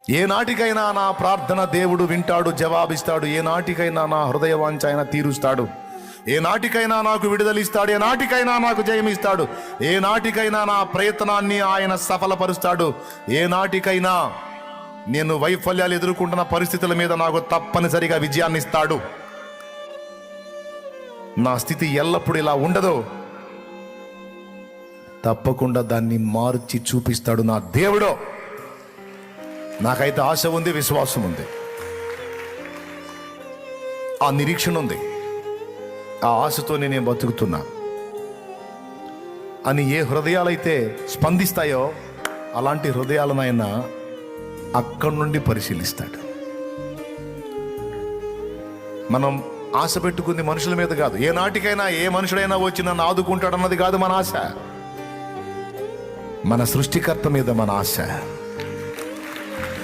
ఏ నాటికైనా నా ప్రార్థన దేవుడు వింటాడు, జవాబిస్తాడు. ఏ నాటికైనా నా హృదయవాంఛ ఆయన తీరుస్తాడు. ఏ నాటికైనా నాకు విడుదలిస్తాడు. ఏ నాటికైనా నాకు జయమిస్తాడు. ఏ నాటికైనా నా ప్రయత్నాన్ని ఆయన సఫలపరుస్తాడు. ఏ నాటికైనా నేను వైఫల్యాలు ఎదుర్కొంటున్న పరిస్థితుల మీద నాకు తప్పనిసరిగా విజయాన్ని ఇస్తాడు. నా స్థితి ఎల్లప్పుడూ ఇలా ఉండదు, తప్పకుండా దాన్ని మార్చి చూపిస్తాడు నా దేవుడు. నాకైతే ఆశ ఉంది, విశ్వాసం ఉంది, ఆ నిరీక్షణ ఉంది. ఆ ఆశతోనే నేను బతుకుతున్నా అని ఏ హృదయాలైతే స్పందిస్తాయో అలాంటి హృదయాలను ఆయన అక్కడి నుండి పరిశీలిస్తాడు. మనం ఆశ పెట్టుకుంది మనుషుల మీద కాదు. ఏ నాటికైనా ఏ మనుషుడైనా వచ్చి నన్ను ఆదుకుంటాడన్నది కాదు మన ఆశ. మన సృష్టికర్త మీద మన ఆశ.